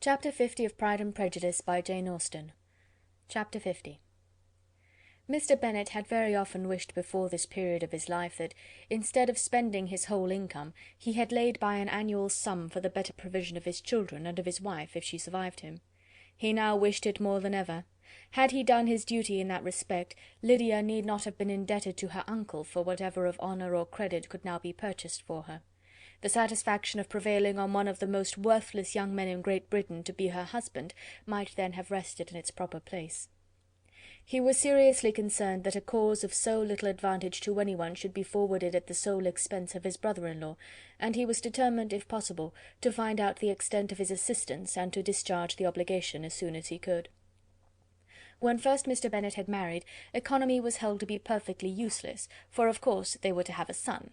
Chapter 50 of Pride and Prejudice by Jane Austen. Chapter 50. Mr. Bennet had very often wished before this period of his life that, instead of spending his whole income, he had laid by an annual sum for the better provision of his children and of his wife, if she survived him. He now wished it more than ever. Had he done his duty in that respect, Lydia need not have been indebted to her uncle for whatever of honour or credit could now be purchased for her. The satisfaction of prevailing on one of the most worthless young men in Great Britain to be her husband might then have rested in its proper place. He was seriously concerned that a cause of so little advantage to anyone should be forwarded at the sole expense of his brother-in-law, and he was determined, if possible, to find out the extent of his assistance, and to discharge the obligation as soon as he could. When first Mr. Bennet had married, economy was held to be perfectly useless, for of course they were to have a son.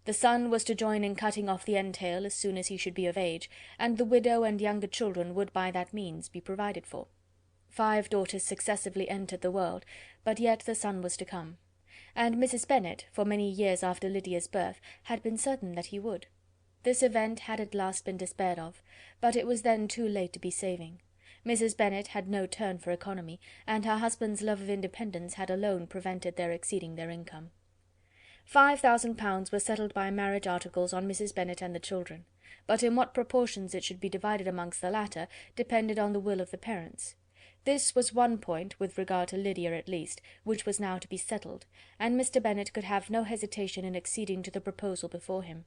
The son was to join in cutting off the entail as soon as he should be of age, and the widow and younger children would by that means be provided for. 5 daughters successively entered the world, but yet the son was to come; and Mrs. Bennet, for many years after Lydia's birth, had been certain that he would. This event had at last been despaired of, but it was then too late to be saving. Mrs. Bennet had no turn for economy, and her husband's love of independence had alone prevented their exceeding their income. £5,000 were settled by marriage articles on Mrs. Bennet and the children, but in what proportions it should be divided amongst the latter depended on the will of the parents. This was one point, with regard to Lydia at least, which was now to be settled, and Mr. Bennet could have no hesitation in acceding to the proposal before him.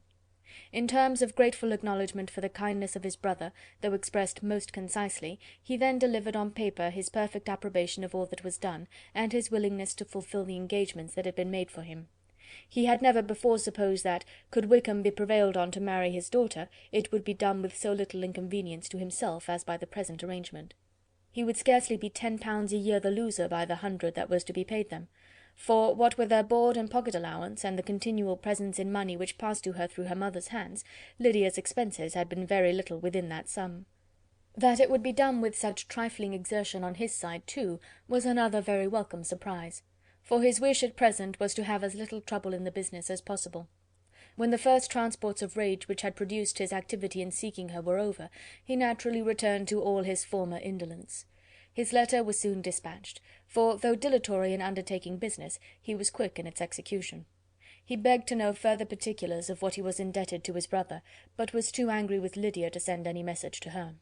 In terms of grateful acknowledgment for the kindness of his brother, though expressed most concisely, he then delivered on paper his perfect approbation of all that was done, and his willingness to fulfil the engagements that had been made for him. He had never before supposed that, could Wickham be prevailed on to marry his daughter, it would be done with so little inconvenience to himself as by the present arrangement. He would scarcely be £10 a year the loser by the 100 that was to be paid them; for, what with their board and pocket allowance, and the continual presents in money which passed to her through her mother's hands, Lydia's expenses had been very little within that sum. That it would be done with such trifling exertion on his side, too, was another very welcome surprise, for his wish at present was to have as little trouble in the business as possible. When the first transports of rage which had produced his activity in seeking her were over, he naturally returned to all his former indolence. His letter was soon dispatched, for, though dilatory in undertaking business, he was quick in its execution. He begged to know further particulars of what he was indebted to his brother, but was too angry with Lydia to send any message to her.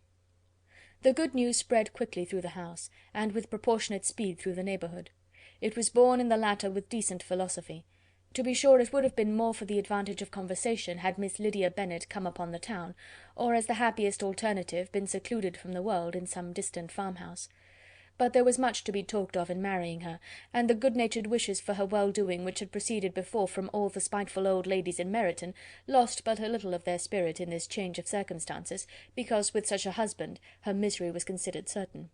The good news spread quickly through the house, and with proportionate speed through the neighbourhood. It was borne in the latter with decent philosophy. To be sure, it would have been more for the advantage of conversation had Miss Lydia Bennet come upon the town, or, as the happiest alternative, been secluded from the world in some distant farmhouse. But there was much to be talked of in marrying her, and the good-natured wishes for her well-doing which had proceeded before from all the spiteful old ladies in Meryton lost but a little of their spirit in this change of circumstances, because with such a husband her misery was considered certain.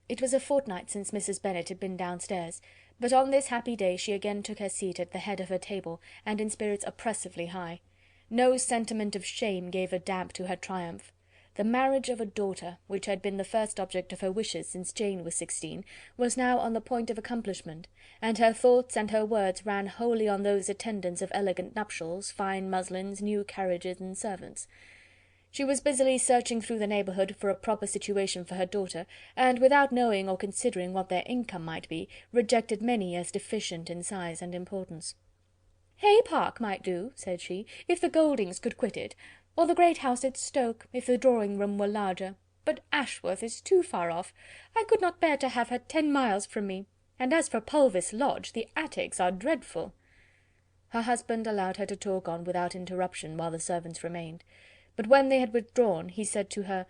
It was a fortnight since Mrs. Bennet had been downstairs, but on this happy day she again took her seat at the head of her table, and in spirits oppressively high. No sentiment of shame gave a damp to her triumph. The marriage of a daughter, which had been the first object of her wishes since Jane was 16, was now on the point of accomplishment, and her thoughts and her words ran wholly on those attendants of elegant nuptials, fine muslins, new carriages, and servants. She was busily searching through the neighbourhood for a proper situation for her daughter, and, without knowing or considering what their income might be, rejected many as deficient in size and importance. "Hay Park might do," said she, "if the Gouldings could quit it, or the great house at Stoke, if the drawing-room were larger. But Ashworth is too far off. I could not bear to have her 10 miles from me. And as for Pulvis Lodge, the attics are dreadful." Her husband allowed her to talk on without interruption while the servants remained. But when they had withdrawn, he said to her,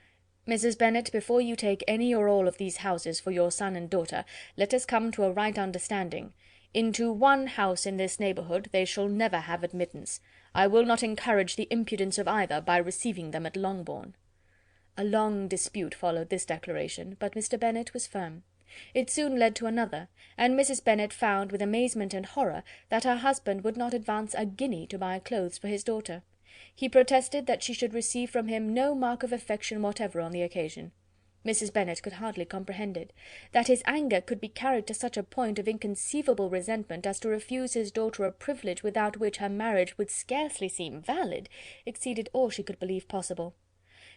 "Mrs. Bennet, before you take any or all of these houses for your son and daughter, let us come to a right understanding. Into one house in this neighbourhood they shall never have admittance. I will not encourage the impudence of either by receiving them at Longbourn." A long dispute followed this declaration, but Mr. Bennet was firm. It soon led to another, and Mrs. Bennet found with amazement and horror that her husband would not advance a guinea to buy clothes for his daughter. He protested that she should receive from him no mark of affection whatever on the occasion. Mrs. Bennet could hardly comprehend it. That his anger could be carried to such a point of inconceivable resentment as to refuse his daughter a privilege without which her marriage would scarcely seem valid, exceeded all she could believe possible.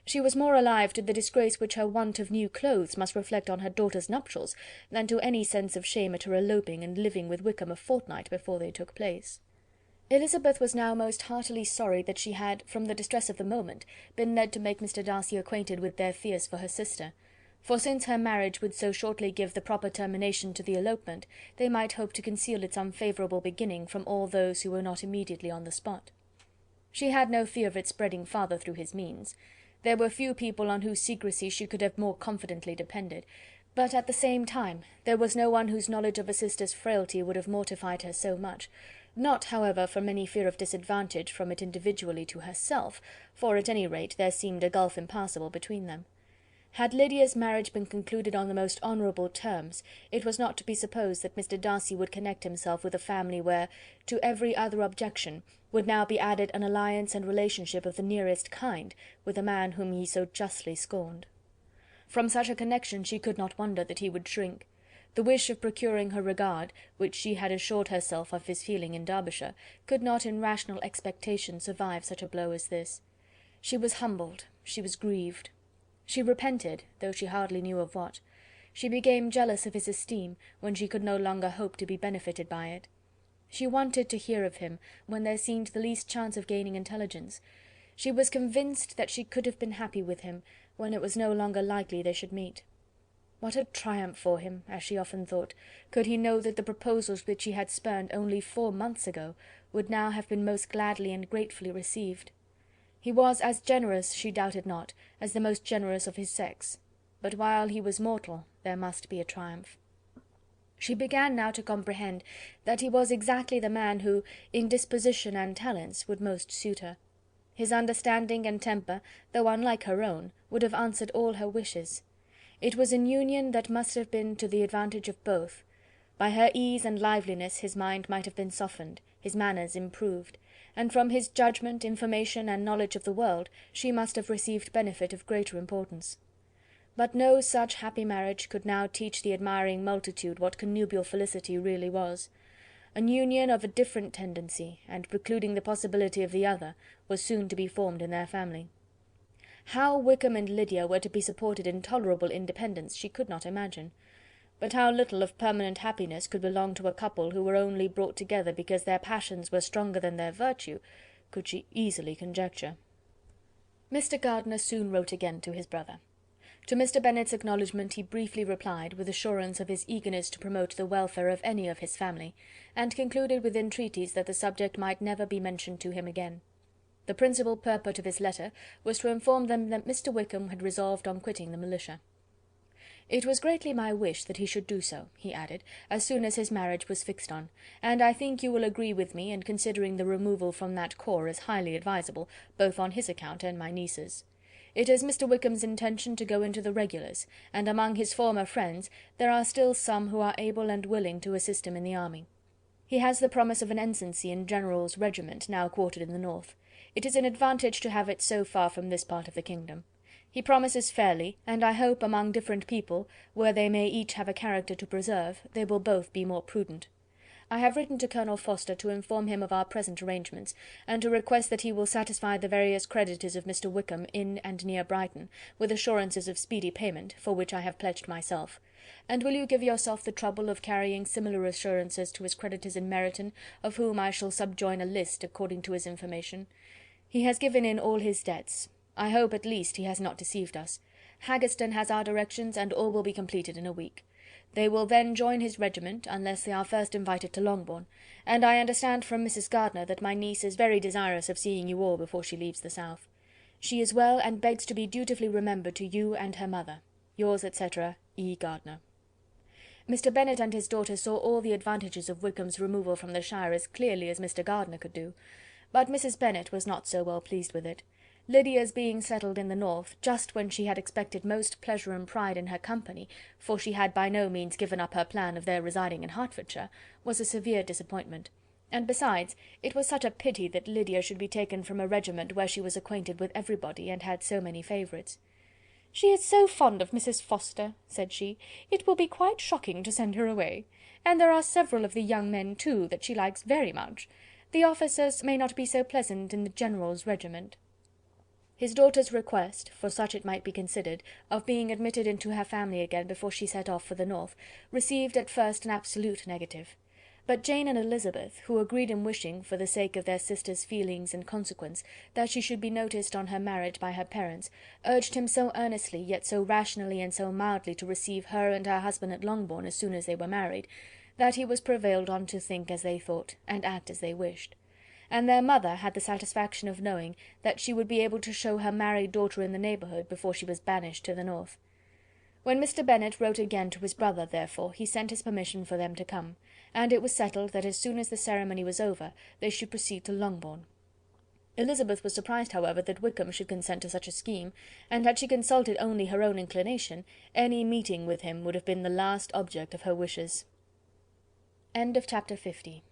She was more alive to the disgrace which her want of new clothes must reflect on her daughter's nuptials, than to any sense of shame at her eloping and living with Wickham a fortnight before they took place. Elizabeth was now most heartily sorry that she had, from the distress of the moment, been led to make Mr. Darcy acquainted with their fears for her sister, for since her marriage would so shortly give the proper termination to the elopement, they might hope to conceal its unfavourable beginning from all those who were not immediately on the spot. She had no fear of its spreading farther through his means. There were few people on whose secrecy she could have more confidently depended, but at the same time there was no one whose knowledge of a sister's frailty would have mortified her so much, not, however, from any fear of disadvantage from it individually to herself, for at any rate there seemed a gulf impassable between them. Had Lydia's marriage been concluded on the most honourable terms, it was not to be supposed that Mr. Darcy would connect himself with a family where, to every other objection, would now be added an alliance and relationship of the nearest kind with a man whom he so justly scorned. From such a connection she could not wonder that he would shrink. The wish of procuring her regard, which she had assured herself of his feeling in Derbyshire, could not in rational expectation survive such a blow as this. She was humbled, she was grieved. She repented, though she hardly knew of what. She became jealous of his esteem, when she could no longer hope to be benefited by it. She wanted to hear of him, when there seemed the least chance of gaining intelligence. She was convinced that she could have been happy with him, when it was no longer likely they should meet. What a triumph for him, as she often thought, could he know that the proposals which he had spurned only 4 months ago would now have been most gladly and gratefully received. He was as generous, she doubted not, as the most generous of his sex, but while he was mortal there must be a triumph. She began now to comprehend that he was exactly the man who, in disposition and talents, would most suit her. His understanding and temper, though unlike her own, would have answered all her wishes. It was an union that must have been to the advantage of both. By her ease and liveliness his mind might have been softened, his manners improved, and from his judgment, information, and knowledge of the world, she must have received benefit of greater importance. But no such happy marriage could now teach the admiring multitude what connubial felicity really was. An union of a different tendency, and precluding the possibility of the other, was soon to be formed in their family. How Wickham and Lydia were to be supported in tolerable independence she could not imagine. But how little of permanent happiness could belong to a couple who were only brought together because their passions were stronger than their virtue, could she easily conjecture. Mr. Gardiner soon wrote again to his brother. To Mr. Bennet's acknowledgment he briefly replied, with assurance of his eagerness to promote the welfare of any of his family, and concluded with entreaties that the subject might never be mentioned to him again. The principal purport of his letter was to inform them that Mr. Wickham had resolved on quitting the militia. It was greatly my wish that he should do so, he added, as soon as his marriage was fixed on, and I think you will agree with me in considering the removal from that corps as highly advisable, both on his account and my niece's. It is Mr. Wickham's intention to go into the regulars, and among his former friends there are still some who are able and willing to assist him in the army. He has the promise of an ensigncy in General's regiment now quartered in the north. It is an advantage to have it so far from this part of the kingdom. He promises fairly, and I hope among different people, where they may each have a character to preserve, they will both be more prudent. I have written to Colonel Forster to inform him of our present arrangements, and to request that he will satisfy the various creditors of Mr. Wickham in and near Brighton, with assurances of speedy payment, for which I have pledged myself. And will you give yourself the trouble of carrying similar assurances to his creditors in Meryton, of whom I shall subjoin a list according to his information? He has given in all his debts. I hope at least he has not deceived us. Haggerston has our directions, and all will be completed in a week. They will then join his regiment, unless they are first invited to Longbourn, and I understand from Mrs. Gardiner that my niece is very desirous of seeing you all before she leaves the south. She is well, and begs to be dutifully remembered to you and her mother. Yours, etc., E. Gardiner. Mr. Bennet and his daughter saw all the advantages of Wickham's removal from the shire as clearly as Mr. Gardiner could do, but Mrs. Bennet was not so well pleased with it. Lydia's being settled in the north, just when she had expected most pleasure and pride in her company, for she had by no means given up her plan of their residing in Hertfordshire, was a severe disappointment. And besides, it was such a pity that Lydia should be taken from a regiment where she was acquainted with everybody, and had so many favourites. "She is so fond of Mrs. Forster," said she, "it will be quite shocking to send her away. And there are several of the young men, too, that she likes very much. The officers may not be so pleasant in the General's regiment." His daughter's request, for such it might be considered, of being admitted into her family again before she set off for the north, received at first an absolute negative. But Jane and Elizabeth, who agreed in wishing, for the sake of their sister's feelings and consequence, that she should be noticed on her marriage by her parents, urged him so earnestly, yet so rationally and so mildly to receive her and her husband at Longbourn as soon as they were married, that he was prevailed on to think as they thought, and act as they wished. And their mother had the satisfaction of knowing that she would be able to show her married daughter in the neighbourhood before she was banished to the north. When Mr. Bennet wrote again to his brother, therefore, he sent his permission for them to come, and it was settled that as soon as the ceremony was over they should proceed to Longbourn. Elizabeth was surprised, however, that Wickham should consent to such a scheme, and had she consulted only her own inclination, any meeting with him would have been the last object of her wishes. Chapter 50.